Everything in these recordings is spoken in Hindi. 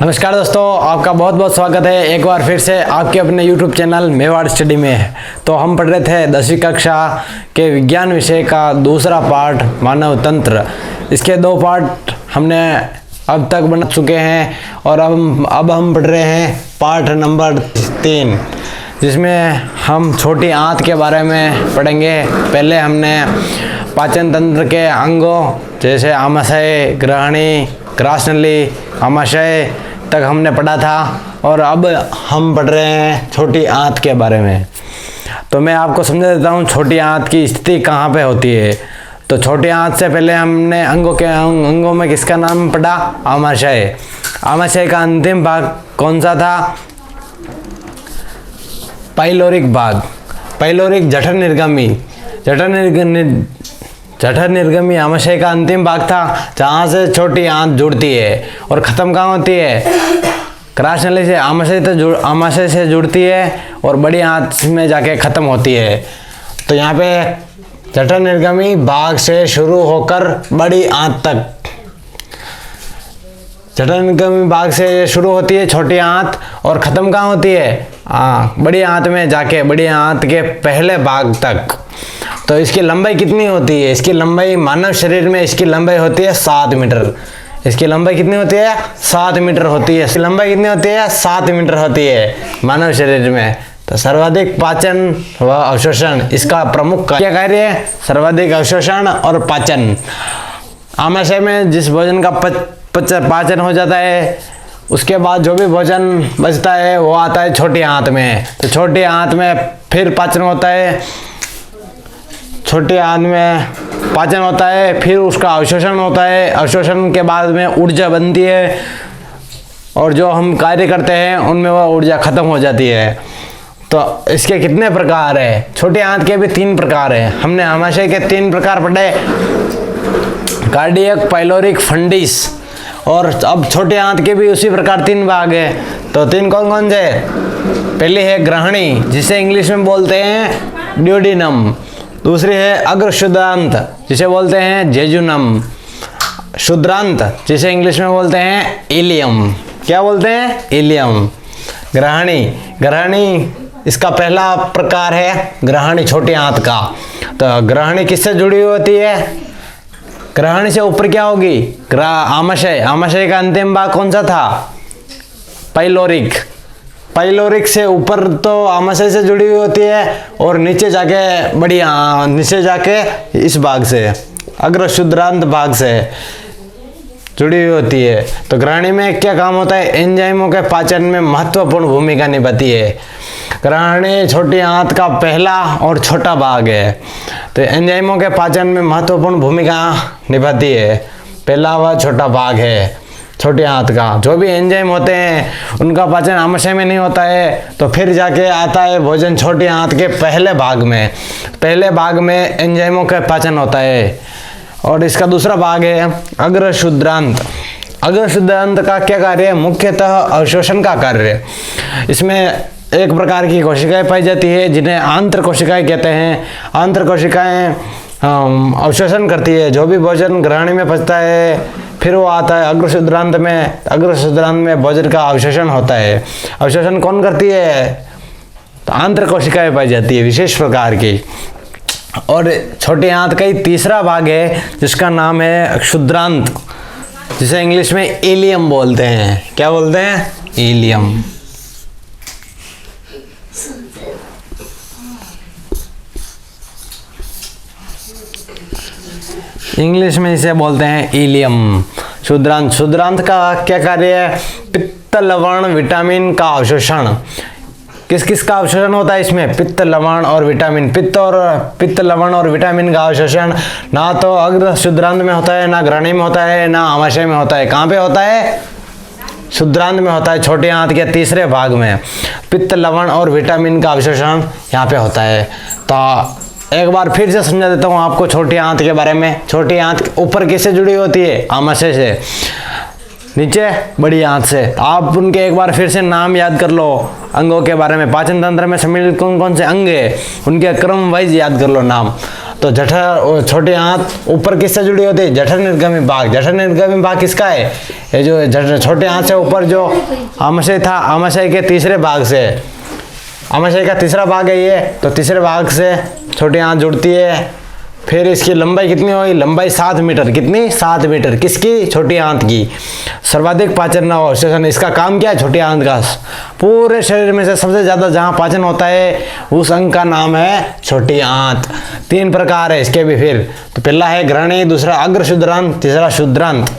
नमस्कार दोस्तों, आपका बहुत बहुत स्वागत है एक बार फिर से आपके अपने YouTube चैनल मेवाड़ स्टडी में। तो हम पढ़ रहे थे 10वीं कक्षा के विज्ञान विषय का दूसरा पार्ट मानव तंत्र। इसके 2 पार्ट हमने अब तक बना चुके हैं और अब हम पढ़ रहे हैं पार्ट नंबर 3, जिसमें हम छोटी आंत के बारे में पढ़ेंगे। पहले हमने पाचन तंत्र के अंगों जैसे आमाशय, ग्रहणी, ग्रासनली, आमाशय तक हमने पढ़ा था और अब हम पढ़ रहे हैं छोटी आंत के बारे में। तो मैं आपको समझा देता हूँ छोटी आंत की स्थिति कहाँ पे होती है। तो छोटी आंत से पहले हमने अंगों में किसका नाम पढ़ा? आमाशय। आमाशय का अंतिम भाग कौन सा था? पाइलोरिक भाग। पाइलोरिक जठर निर्गमी। जठर निर्गमी आमाशय का अंतिम भाग था, जहाँ से छोटी आंत जुड़ती है और ख़त्म कहाँ होती है? ग्रासनली से आमाशय से जुड़ती है और बड़ी आंत में जाके ख़त्म होती है। तो यहाँ पे जठर निर्गमी भाग से शुरू होकर बड़ी आंत तक, जठर निर्गमी भाग से शुरू होती है छोटी आंत और ख़त्म कहाँ होती है? बड़ी आंत में जाके बड़ी आंत के पहले भाग तक। तो इसकी लंबाई कितनी होती है? इसकी लंबाई मानव शरीर में इसकी लंबाई होती है 7 मीटर। इसकी लंबाई कितनी होती है? 7 मीटर होती है। इसकी लंबाई कितनी होती है? 7 मीटर होती है मानव शरीर में। तो सर्वाधिक पाचन व अवशोषण इसका प्रमुख क्या कार्य है? सर्वाधिक अवशोषण और पाचन। आमाशय में जिस भोजन का पाचन हो जाता है, उसके बाद जो भी भोजन बचता है वो आता है छोटी आंत में। तो छोटी आंत में फिर पाचन होता है, छोटी आंत में पाचन होता है, फिर उसका अवशोषण होता है। अवशोषण के बाद में ऊर्जा बनती है और जो हम कार्य करते हैं उनमें वह ऊर्जा खत्म हो जाती है। तो इसके कितने प्रकार है? छोटी आंत के भी 3 प्रकार हैं। हमने आमाशय के 3 प्रकार पढ़े, कार्डियक, पाइलोरिक, फंडिस। और अब छोटी आंत के भी उसी प्रकार 3 भाग है। तो 3 कौन कौन से? पहली है ग्रहणी, जिसे इंग्लिश में बोलते हैं ड्यूडिनम। दूसरी है अग्र शुद्रांत, जिसे बोलते हैं जेजुनम। शुद्रांत, जिसे इंग्लिश में बोलते हैं इलियम। क्या बोलते हैं? इलियम। ग्रहणी इसका पहला प्रकार है ग्रहणी छोटी आंत का। तो ग्रहणी किससे जुड़ी होती है? ग्रहणी से ऊपर क्या होगी? आमाशय। आमाशय का अंतिम भाग कौन सा था? पाइलोरिक। पाइलोरिक से ऊपर तो आमाशय से जुड़ी हुई होती है और नीचे जाके इस भाग से अग्र शुद्रांत भाग से जुड़ी हुई होती है। तो ग्रहणी में क्या काम होता है? एंजाइमों के पाचन में महत्वपूर्ण भूमिका निभाती है। ग्रहणी छोटी आंत का पहला और छोटा भाग है। तो एंजाइमों के पाचन में महत्वपूर्ण भूमिका निभाती है। पहला व छोटा भाग है छोटी आंत का। जो भी एंजाइम होते हैं उनका पाचन आमाशय में नहीं होता है, तो फिर जाके आता है भोजन छोटी आंत के पहले भाग में। पहले भाग में एंजाइमों का पाचन होता है। और इसका दूसरा भाग है अग्र शुद्रांत। अग्र शुद्रांत का क्या कार्य है? मुख्यतः अवशोषण का कार्य है। इसमें एक प्रकार की कोशिकाएं पाई जाती है जिन्हें आंत्र कोशिकाएं कहते हैं। आंत्र कोशिकाएं अवशोषण करती है। जो भी भोजन ग्रहणी में पचता है फिर वो आता है अग्र शुद्रांत में। अग्र शुद्रांत में भोजन का अवशोषण होता है। अवशोषण कौन करती है? तो आंत्र कोशिकाएं पाई जाती है विशेष प्रकार की। और छोटी आंत का ही तीसरा भाग है जिसका नाम है क्षुद्रांत, जिसे इंग्लिश में इलियम बोलते हैं। क्या बोलते हैं? इलियम। इंग्लिश में इसे बोलते हैं इलियम। शुद्रांत। शुद्रांत का क्या कार्य है? पित्त, लवण, विटामिन का अवशोषण। किस किस का अवशोषण होता है इसमें? पित्त, लवण और विटामिन। पित्त, लवण और विटामिन का अवशोषण ना तो अग्र शुद्रांत में होता है, ना ग्रहणी में होता है, ना आमाशय में होता है। कहाँ पे होता है? शुद्रांत में होता है, छोटी आंत के तीसरे भाग में। पित्त, लवण और विटामिन का अवशोषण यहाँ पे होता है। तो एक बार फिर से समझा देता हूँ आपको छोटी आंत के बारे में। छोटी आंत ऊपर किससे जुड़ी होती है? आमाशय से। नीचे बड़ी आंत से। आप उनके एक बार फिर से नाम याद कर लो अंगों के बारे में। पाचन तंत्र में सम्मिलित कौन कौन से अंग है उनके क्रम वाइज याद कर लो नाम। तो जठर छोटी आंत ऊपर किससे जुड़ी होती है? जठर निर्गमी भाग। जठर निर्गमी भाग किसका है? ये जो जठर छोटे आंत से ऊपर जो आमाशय था, आमाशय के तीसरे भाग से, आमाशय का तीसरा भाग है ये, तो तीसरे भाग से छोटी आंत जुड़ती है। फिर इसकी लंबाई कितनी होगी? लंबाई 7 मीटर। कितनी? 7 मीटर। किसकी? छोटी आंत की। सर्वाधिक पाचन अवशोषण, इसका काम क्या है? छोटी आंत का। पूरे शरीर में से सबसे ज्यादा जहां पाचन होता है उस अंग का नाम है छोटी आंत। 3 प्रकार है इसके भी। फिर तो पहला है ग्रहणी, दूसरा अग्र शुद्रांत, तीसरा शुद्रांत।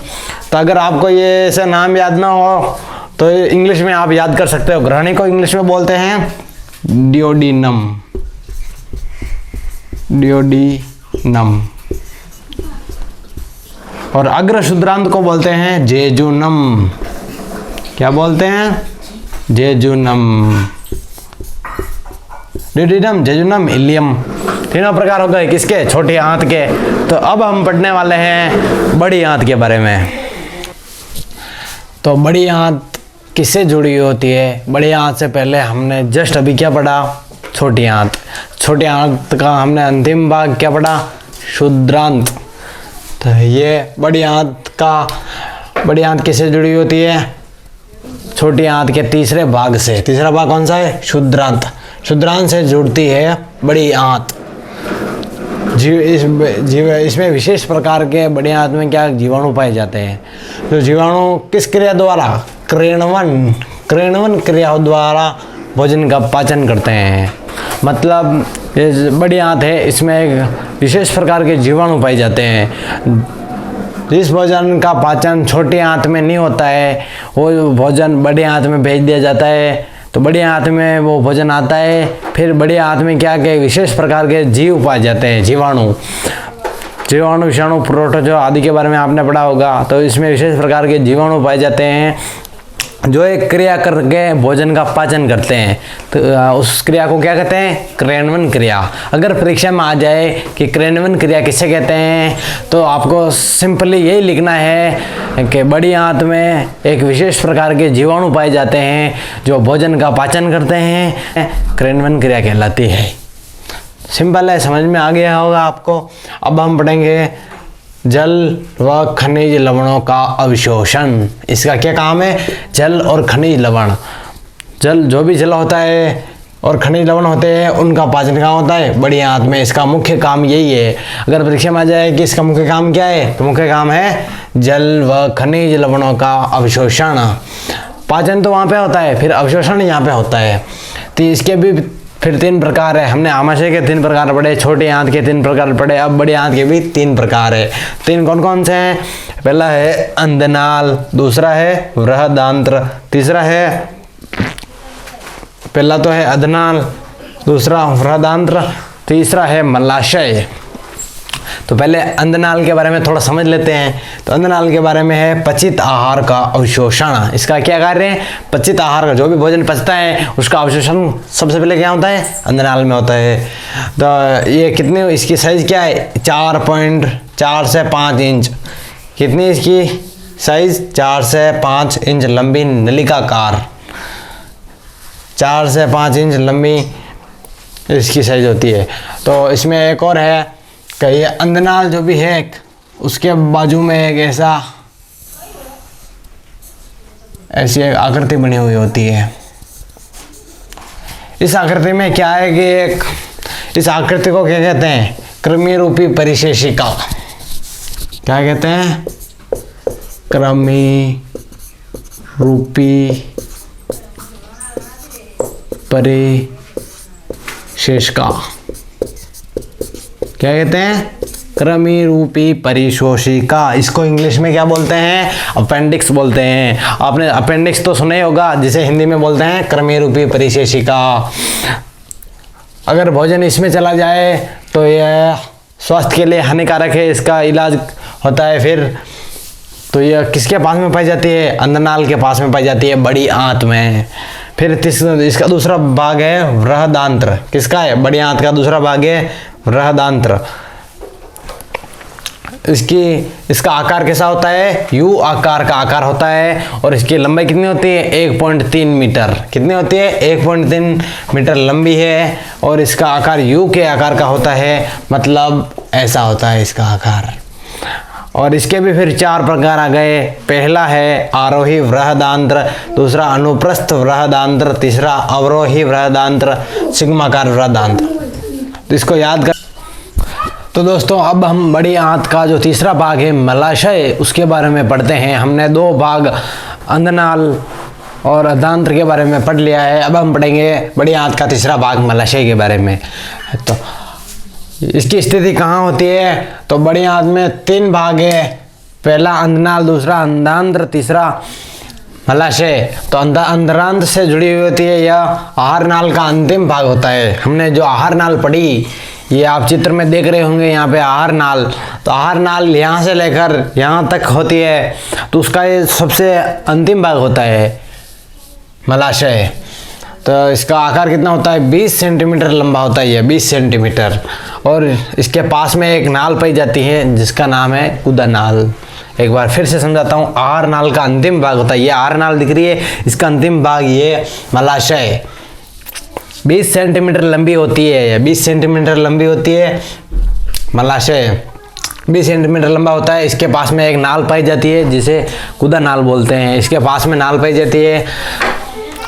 तो अगर आपको ये ऐसा नाम याद ना हो तो इंग्लिश में आप याद कर सकते हो। ग्रहणी को इंग्लिश में बोलते हैं डियोडिनम, डियोडिनम। और अग्र शुद्रांत को बोलते हैं जेजुनम। क्या बोलते हैं? जेजुनम। डियोडिनम, जेजुनम, इलियम, तीनों प्रकार हो गए किसके? छोटी आंत के। तो अब हम पढ़ने वाले हैं बड़ी आंत के बारे में। तो बड़ी आंत किससे जुड़ी होती है? बड़ी आंत से पहले हमने जस्ट अभी क्या पढ़ा? छोटी आंत। छोटी आंत का हमने अंतिम भाग क्या पढ़ा? शुद्रांत। तो ये बड़ी आंत किससे जुड़ी होती है? छोटी आंत के तीसरे भाग से। तीसरा भाग कौन सा है? शुद्रांत। शुद्रांत से जुड़ती है बड़ी आंत। इसमें विशेष प्रकार के बड़ी आंत में क्या जीवाणु पाए जाते हैं? तो जीवाणु किस क्रिया द्वारा? क्रेणवन क्रिया द्वारा भोजन का पाचन करते हैं। मतलब ये बड़ी आंत है, इसमें एक विशेष प्रकार के जीवाणु पाए जाते हैं। जिस भोजन का पाचन छोटी आंत में नहीं होता है वो भोजन बड़ी आंत में भेज दिया जाता है। तो बड़ी आंत में वो भोजन आता है। फिर बड़ी आंत में क्या क्या विशेष प्रकार के जीव पाए जाते हैं, जीवाणु, विषाणु, प्रोटोजो आदि के बारे में आपने पढ़ा होगा। तो इसमें विशेष प्रकार के जीवाणु पाए जाते हैं जो एक क्रिया करके भोजन का पाचन करते हैं। तो उस क्रिया को क्या कहते हैं? क्रेणवन क्रिया। अगर परीक्षा में आ जाए कि क्रेणवन क्रिया किसे कहते हैं तो आपको सिंपली यही लिखना है कि बड़ी आंत में एक विशेष प्रकार के जीवाणु पाए जाते हैं जो भोजन का पाचन करते हैं, क्रेणवन क्रिया कहलाती है। सिंपल है, समझ में आ गया होगा आपको। अब हम पढ़ेंगे जल व खनिज लवणों का अवशोषण। इसका क्या काम है? जल और खनिज लवण, जल जो भी जल होता है और खनिज लवण होते हैं उनका पाचन कहाँ होता है? बड़ी आंत में। इसका मुख्य काम यही है। अगर परीक्षा में आ जाए कि इसका मुख्य काम क्या है तो मुख्य काम है जल व खनिज लवणों का अवशोषण। पाचन तो वहाँ पे होता है, फिर अवशोषण यहाँ पे होता है। तो इसके भी फिर 3 प्रकार है। हमने आमाशय के 3 प्रकार पढ़े, छोटी आंत के 3 प्रकार पढ़े, अब बड़ी आंत के भी 3 प्रकार है। 3 कौन कौन से हैं? पहला है अंधनाल, दूसरा है बृहदांत्र, तीसरा है, पहला तो है अधनाल, दूसरा बृहदांत्र, तीसरा है मलाशय। तो पहले अंधनाल के बारे में थोड़ा समझ लेते हैं। तो अंधनाल के बारे में है पचित आहार का अवशोषण। इसका क्या कार्य है? पचित आहार का, जो भी भोजन पचता है उसका अवशोषण सबसे पहले क्या होता है? अंधनाल में होता है। तो ये कितनी, इसकी साइज क्या है? 4.4 से 5 इंच। कितनी इसकी साइज? 4 से 5 इंच लंबी नलिकाकार, 4 से 5 इंच लंबी इसकी साइज होती है। तो इसमें एक और है कि ये अंधनाल जो भी है उसके बाजू में एक ऐसी एक आकृति बनी हुई होती है। इस आकृति में क्या है कि इस आकृति को क्या कहते हैं? कृमि रूपी परिशेषिका। क्या कहते हैं? कृमि रूपी परिशेषिका। क्या कहते हैं? कृमि रूपी परिशोषिका। इसको इंग्लिश में क्या बोलते हैं? अपेंडिक्स बोलते हैं। आपने अपेंडिक्स तो सुना ही होगा, जिसे हिंदी में बोलते हैं कृमि रूपी परिशेषिका। अगर भोजन इसमें चला जाए तो यह स्वास्थ्य के लिए हानिकारक है, इसका इलाज होता है। फिर तो यह किसके पास में पाई जाती है? अंधनाल के पास में पाई जाती है, बड़ी आंत में। फिर इसका दूसरा भाग है बृहदांत्र। किसका है? बड़ी आंत का दूसरा भाग है बृहदांत्र। इसका आकार कैसा होता है, यू आकार का आकार होता है। और इसकी लंबाई कितनी होती है, 1.3 मीटर। कितनी होती है, 1.3 मीटर लंबी है। और इसका आकार यू के आकार का होता है, मतलब ऐसा होता है इसका आकार। और इसके भी फिर 4 प्रकार आ गए। पहला है आरोही वृहदांत्र, दूसरा अनुप्रस्थ वृहदांत्र, तीसरा अवरोही वृहदांत्र, सिग्माकार वृहदांत्र। तो इसको याद कर। तो दोस्तों अब हम बड़ी आंत का जो तीसरा भाग है मलाशय, उसके बारे में पढ़ते हैं। हमने 2 भाग अंधनाल और अधांत्र के बारे में पढ़ लिया है। अब हम पढ़ेंगे बड़ी आंत का तीसरा भाग मलाशय के बारे में। तो इसकी स्थिति कहाँ होती है, तो बड़ी आंत में 3 भाग है। पहला अंधनाल, दूसरा अंधांत्र, तीसरा मलाशय। तो अंधरांत से जुड़ी हुई होती है। यह आहार नाल का अंतिम भाग होता है। हमने जो आहार नाल पढ़ी, ये आप चित्र में देख रहे होंगे यहाँ पे आहार नाल। तो आहार नाल यहाँ से लेकर यहाँ तक होती है, तो उसका ये सबसे अंतिम भाग होता है मलाशय। तो इसका आकार कितना होता है, 20 सेंटीमीटर लंबा होता है, ये 20 सेंटीमीटर। और इसके पास में एक नाल पाई जाती है जिसका नाम है कुदा नाल। एक बार फिर से समझाता हूँ, आहार नाल का अंतिम भाग होता है, ये आहार नाल दिख रही है, इसका अंतिम भाग ये मलाशय। 20 सेंटीमीटर लंबी होती है, 20 सेंटीमीटर लंबी होती है मलाशय। 20 सेंटीमीटर लंबा होता है। इसके पास में एक नाल पाई जाती है जिसे कुदा नाल बोलते हैं। इसके पास में नाल पाई जाती है।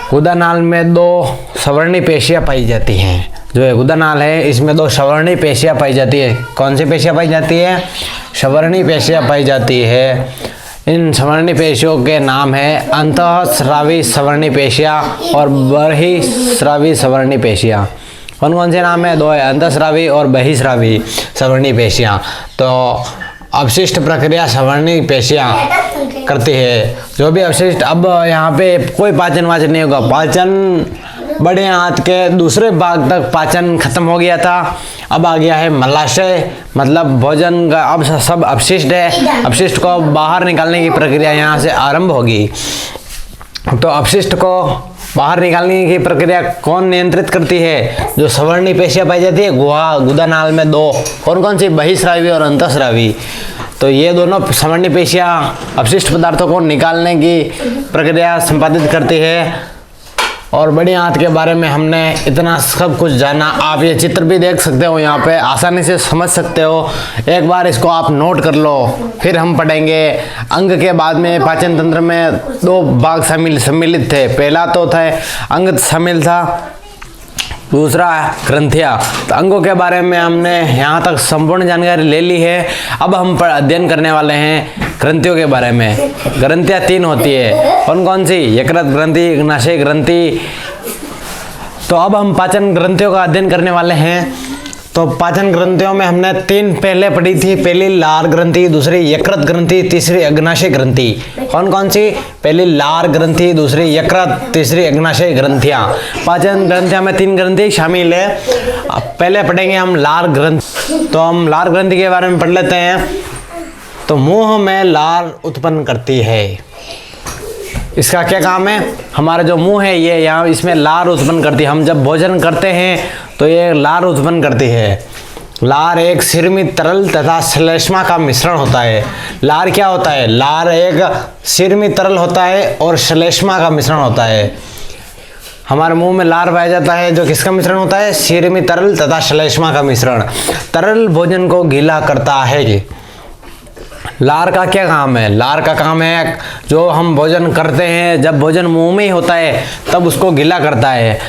कुदा नाल में 2 सवर्णी पेशियाँ पाई जाती हैं। जो है कुदा नाल है, इसमें 2 सवर्णी पेशियाँ पाई जाती है। कौन सी पेशियाँ पाई जाती है, सवर्णी पेशियाँ पाई जाती है। इन सवर्णी पेशियों के नाम है अंतःस्रावी सवर्णी पेशियाँ और बहिःस्रावी सवर्णी पेशियाँ। कौन कौन से नाम है, 2 है, अंतःस्रावी और बहिःस्रावी सवर्णी पेशियाँ। तो अवशिष्ट प्रक्रिया सवर्णी पेशियाँ करती है। जो भी अवशिष्ट, अब यहाँ पे कोई पाचन वाचन नहीं होगा। पाचन बड़े आंत के दूसरे भाग तक पाचन खत्म हो गया था। अब आ गया है मलाशय, मतलब भोजन का अब सब अपशिष्ट है। अपशिष्ट को बाहर निकालने की प्रक्रिया यहाँ से आरंभ होगी। तो अपशिष्ट को बाहर निकालने की प्रक्रिया कौन नियंत्रित करती है, जो सवर्णी पेशियाँ पाई जाती है गुदा नाल में 2। कौन कौन सी, बहिःस्रावी और अंतःस्रावी। तो ये दोनों सवर्णी पेशियाँ अपशिष्ट पदार्थों को निकालने की प्रक्रिया संपादित करती है। और बड़ी आंत के बारे में हमने इतना सब कुछ जाना। आप ये चित्र भी देख सकते हो, यहाँ पे आसानी से समझ सकते हो। एक बार इसको आप नोट कर लो, फिर हम पढ़ेंगे। अंग के बाद में पाचन तंत्र में 2 भाग सम्मिलित थे। पहला तो था अंग शामिल था, दूसरा ग्रंथियाँ। तो अंगों के बारे में हमने यहाँ तक संपूर्ण जानकारी ले ली है। अब हम अध्ययन करने वाले हैं ग्रंथियों के बारे में। ग्रंथियाँ 3 होती है। कौन कौन सी, यकृत ग्रंथि, अग्नाशय ग्रंथि। तो अब हम पाचन ग्रंथियों का अध्ययन करने वाले हैं। तो पाचन ग्रंथियों में हमने 3 पहले पढ़ी थी। पहली लार ग्रंथि, दूसरी यकृत ग्रंथि, तीसरी अग्नाशय ग्रंथि। कौन कौन सी, पहली लार ग्रंथि, दूसरी यकृत, तीसरी अग्नाशय ग्रंथियाँ। पाचन ग्रंथियाँ में 3 ग्रंथि शामिल है। पहले पढ़ेंगे हम लार ग्रंथि। तो हम लार ग्रंथि के बारे में पढ़ लेते हैं। तो मुंह में लार उत्पन्न करती है। इसका क्या काम है, हमारा जो मुंह है ये यहाँ इसमें लार उत्पन्न करती है। हम जब भोजन करते हैं तो ये लार उत्पन्न करती है। लार एक सिरमित तरल तथा श्लेष्मा का मिश्रण होता है। लार क्या होता है, लार एक सिरमित तरल होता है और श्लेष्मा का मिश्रण होता है। हमारे मुंह में लार पाया जाता है जो किसका मिश्रण होता है, सिरमित तरल तथा श्लेष्मा का मिश्रण। तरल भोजन को गीला करता है। कि लार का क्या काम है, लार का काम है जो हम भोजन करते हैं, जब भोजन मुंह में ही होता है तब उसको गीला करता है।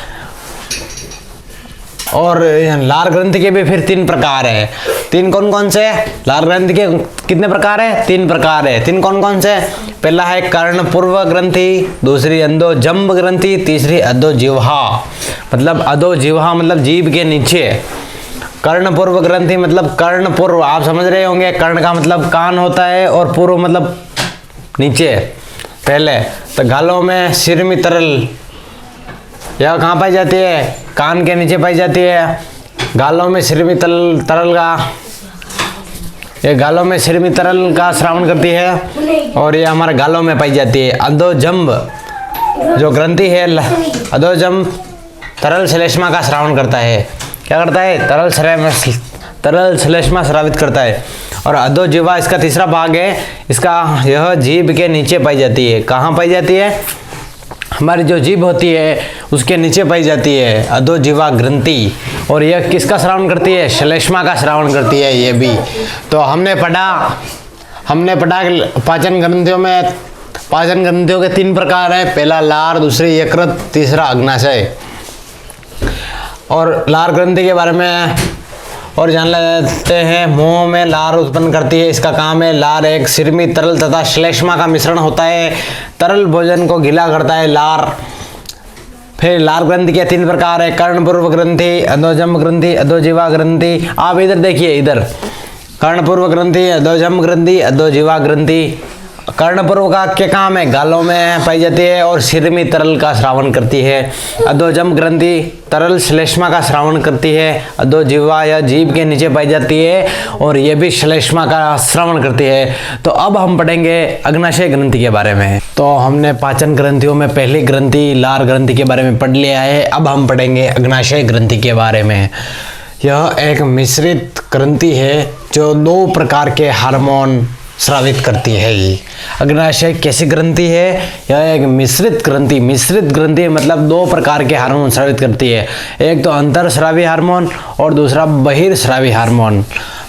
और लार ग्रंथि के भी फिर 3 प्रकार है। 3 कौन कौन से, लार ग्रंथि के कितने प्रकार है, 3 प्रकार है। 3 कौन कौन से, पहला है कर्णपूर्व ग्रंथि, दूसरी अधोजंब ग्रंथि, तीसरी अधोजिह्वा। मतलब अधोजिह्वा मतलब जीभ के नीचे। कर्णपूर्व ग्रंथि मतलब कर्णपूर्व, आप समझ रहे होंगे, कर्ण का मतलब कान होता है और पूर्व मतलब नीचे पहले। तो गालों में सिरमित तरल यह कहाँ पाई जाती है, कान के नीचे पाई जाती है। गालों में सिरमित तरल का, ये गालों में सिरमित तरल का श्रावण करती है और ये हमारे गालों में पाई जाती है। अधोजंब जो ग्रंथि है, अधोजंब तरल श्लेष्मा का श्रावण करता है। क्या करता है, तरल श्लेष्मा श्रावित करता है। और अधोजिह्वा इसका तीसरा भाग है। इसका यह जीभ के नीचे पाई जाती है। कहाँ पाई जाती है? हमारी जो जीभ होती है उसके नीचे पाई जाती है अधोजिह्वा ग्रंथि। और यह किसका श्रावण करती है? श्लेष्मा का श्रावण करती है ये भी। तो हमने पढ़ा पाचन ग्रंथियों के 3 प्रकार है। पहला लार, दूसरी यकृत, तीसरा अग्नाशय। और लार ग्रंथि के बारे में और जान लेते हैं। मुंह में लार उत्पन्न करती है। इसका काम है, लार एक सिरमी तरल तथा श्लेष्मा का मिश्रण होता है। तरल भोजन को गीला करता है लार। फिर लार ग्रंथि के 3 प्रकार है। कर्णपूर्व ग्रंथि, अधोजम ग्रंथि, अधोजिह्वा ग्रंथि। आप इधर देखिए, इधर कर्णपूर्व ग्रंथि, अधोजम ग्रंथि, अधोजिह्वा ग्रंथि। कर्णपूर्व का क्या काम है? गालों में पाई जाती है और सिरमी तरल का श्रावण करती है। अधोजम ग्रंथि तरल श्लेष्मा का श्रावण करती है। अधोजिह्वा या जीभ के नीचे पाई जाती है और ये भी श्लेष्मा का श्रावण करती है। तो अब हम पढ़ेंगे अग्नाशय ग्रंथि के बारे में। तो हमने पाचन ग्रंथियों में पहली ग्रंथि लार ग्रंथि के बारे में पढ़ लिया है। अब हम पढ़ेंगे अग्नाशय ग्रंथि के बारे में। यह एक मिश्रित ग्रंथि है जो 2 प्रकार के हार्मोन स्रावित करती है। ये अग्नाशय कैसी ग्रंथि है? यह एक मिश्रित ग्रंथि मतलब 2 प्रकार के हार्मोन स्रावित करती है। एक तो अंतरस्रावी हार्मोन और दूसरा बहिर्स्रावी हार्मोन।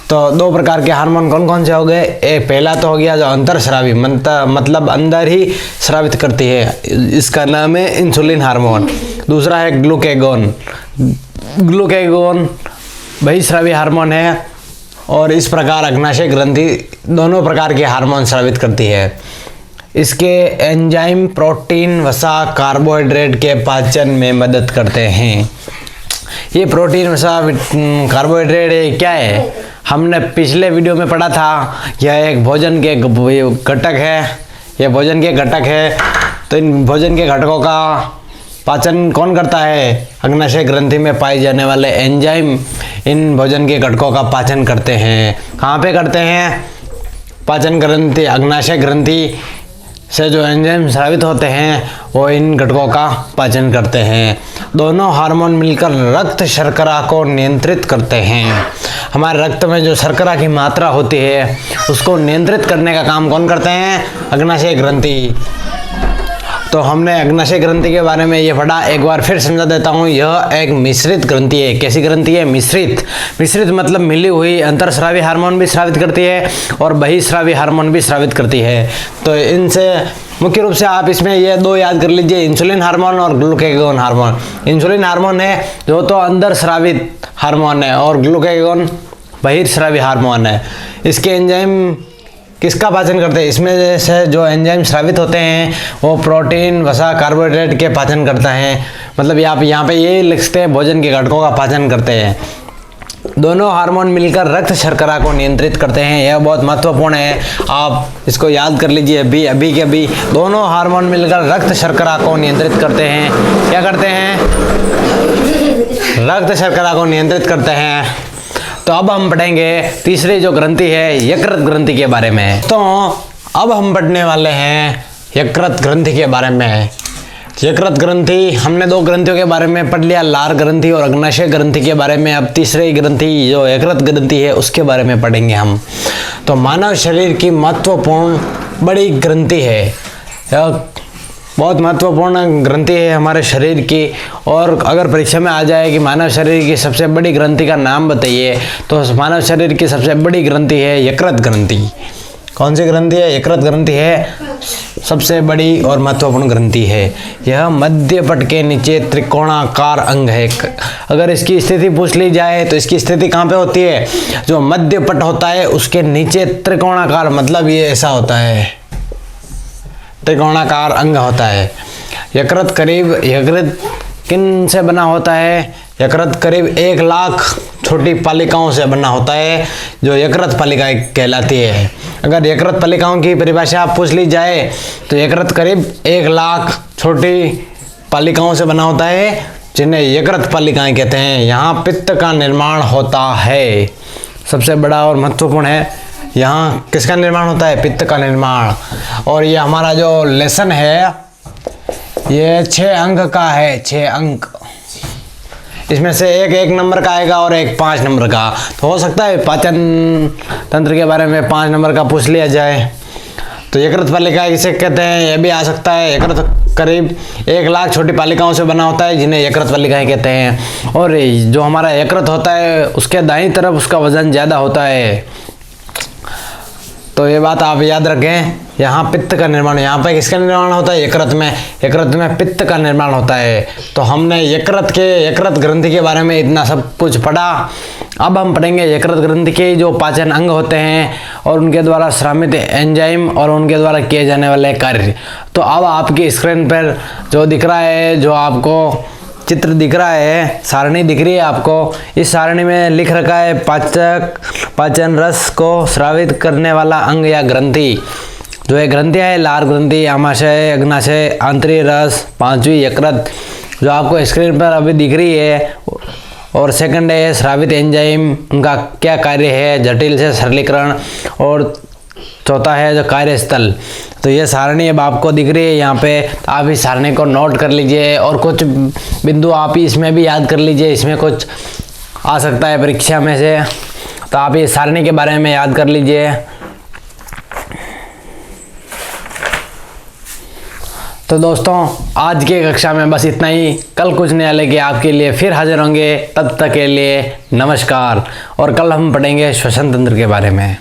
तो 2 प्रकार के हार्मोन कौन कौन से हो गए? एक पहला तो हो गया जो अंतरस्रावी मतलब अंदर ही स्रावित करती है, इसका नाम है इंसुलिन हार्मोन। दूसरा है ग्लूकेगोन बहिर्स्रावी हार्मोन है। और इस प्रकार अग्नाशय ग्रंथि दोनों प्रकार के हार्मोन स्रावित करती है। इसके एंजाइम प्रोटीन, वसा, कार्बोहाइड्रेट के पाचन में मदद करते हैं। ये प्रोटीन, वसा, कार्बोहाइड्रेट क्या है? हमने पिछले वीडियो में पढ़ा था। यह एक भोजन के घटक है। तो इन भोजन के घटकों का पाचन कौन करता है? अग्नाशय ग्रंथि में पाए जाने वाले एंजाइम इन भोजन के घटकों का पाचन करते हैं। कहाँ पे करते हैं? पाचन ग्रंथि, अग्नाशय ग्रंथि से जो एंजाइम स्रावित होते हैं वो इन घटकों का पाचन करते हैं। दोनों हार्मोन मिलकर रक्त शर्करा को नियंत्रित करते हैं। हमारे रक्त में जो शर्करा की मात्रा होती है उसको नियंत्रित करने का काम कौन करते हैं? अग्नाशय ग्रंथि। तो हमने अग्नाशय ग्रंथि के बारे में ये पढ़ा, एक बार फिर समझा देता हूँ। यह एक मिश्रित ग्रंथि है। कैसी ग्रंथि है? मिश्रित मतलब मिली हुई। अंतरस्रावी हार्मोन भी स्रावित करती है और बहिर्स्रावी हार्मोन भी स्रावित करती है। तो इनसे मुख्य रूप से आप इसमें ये 2 याद कर लीजिए, इंसुलिन हार्मोन और ग्लूकेगोन हार्मोन। इंसुलिन हार्मोन है जो तो अंदर स्रावित हार्मोन है और ग्लूकेगोन बहिर्स्रावी हार्मोन है। इसके एंजाइम किसका पाचन करते हैं? इसमें से जो एंजाइम स्रावित होते हैं वो प्रोटीन, वसा, कार्बोहाइड्रेट के पाचन करता है। मतलब आप यहाँ पे ये लिखते हैं भोजन के घटकों का पाचन करते हैं। दोनों हार्मोन मिलकर रक्त शर्करा को नियंत्रित करते हैं। यह बहुत महत्वपूर्ण है, आप इसको याद कर लीजिए। अभी के अभी दोनों हार्मोन मिलकर रक्त शर्करा को नियंत्रित करते हैं। क्या करते हैं? रक्त शर्करा को नियंत्रित करते हैं। तो अब हम पढ़ेंगे तीसरी जो ग्रंथि है यकृत ग्रंथि के बारे में। तो अब हम पढ़ने वाले हैं यकृत ग्रंथि के बारे में। यकृत ग्रंथि, हमने 2 ग्रंथियों के बारे में पढ़ लिया, लार ग्रंथि और अग्नाशय ग्रंथि के बारे में। अब तीसरी ग्रंथि जो यकृत ग्रंथि है उसके बारे में पढ़ेंगे हम। तो मानव शरीर की महत्वपूर्ण बड़ी ग्रंथि है। यह बहुत महत्वपूर्ण ग्रंथि है हमारे शरीर की। और अगर परीक्षा में आ जाए कि मानव शरीर की सबसे बड़ी ग्रंथि का नाम बताइए, तो मानव शरीर की सबसे बड़ी ग्रंथि है यकृत ग्रंथि। कौन सी ग्रंथि है? यकृत ग्रंथि है सबसे बड़ी और महत्वपूर्ण ग्रंथि है। यह मध्य पट के नीचे त्रिकोणाकार अंग है। अगर इसकी स्थिति पूछ ली जाए तो इसकी स्थिति कहाँ पे होती है? जो मध्य पट होता है उसके नीचे त्रिकोणाकार, मतलब ये ऐसा होता है, त्रिकोणाकार अंग होता है। यकृत किन से बना होता है? यकृत करीब 1 लाख छोटी पालिकाओं से बना होता है जो यकृत पालिकाएं कहलाती है। अगर यकृत पालिकाओं की परिभाषा पूछ ली जाए तो यकृत करीब 1 लाख छोटी पालिकाओं से बना होता है जिन्हें यकृत पालिकाएं कहते हैं। यहाँ पित्त का निर्माण होता है। सबसे बड़ा और महत्वपूर्ण है, यहाँ किसका निर्माण होता है? पित्त का निर्माण। और ये हमारा जो लेसन है ये 6 अंक का है। 6 अंक इसमें से एक 1 नंबर का आएगा और एक 5 नंबर का। तो हो सकता है पाचन तंत्र के बारे में 5 नंबर का पूछ लिया जाए। तो यकृत पालिका किसे कहते हैं, यह भी आ सकता है। यकृत करीब 1 लाख छोटी पालिकाओं से बना होता है, जिन्हें यकृत पालिकाएं कहते हैं। और जो हमारा यकृत होता है उसके दाईं तरफ उसका वजन ज़्यादा होता है। तो ये बात आप याद रखें। यहाँ पित्त का निर्माण, यहाँ पे किसका निर्माण होता है, यकृत में। यकृत में पित्त का निर्माण होता है। तो हमने यकृत ग्रंथि के बारे में इतना सब कुछ पढ़ा। अब हम पढ़ेंगे यकृत ग्रंथि के जो पाचन अंग होते हैं और उनके द्वारा श्रावित एंजाइम और उनके द्वारा किए जाने वाले कार्य। तो अब आपकी स्क्रीन पर जो दिख रहा है, जो आपको चित्र दिख रहा है, सारणी दिख रही है आपको। इस सारणी में लिख रखा है पाचन रस को स्रावित करने वाला अंग या ग्रंथि। जो है ग्रंथियाँ है, लार ग्रंथि, आमाशय, अग्नाशय, आंतरिक रस, 5वीं यकृत जो आपको स्क्रीन पर अभी दिख रही है। और सेकंड है स्रावित एंजाइम, उनका क्या कार्य है, जटिल से सरलीकरण। और चौथा है जो कार्यस्थल। तो ये सारणी अब आपको दिख रही है यहाँ पे। आप इस सारणी को नोट कर लीजिए और कुछ बिंदु आप इसमें भी याद कर लीजिए, इसमें कुछ आ सकता है परीक्षा में से। तो आप इस सारणी के बारे में याद कर लीजिए। तो दोस्तों आज की कक्षा में बस इतना ही। कल कुछ नया लेके आपके लिए फिर हाजिर होंगे। तब तक के लिए नमस्कार। और कल हम पढ़ेंगे श्वसन तंत्र के बारे में।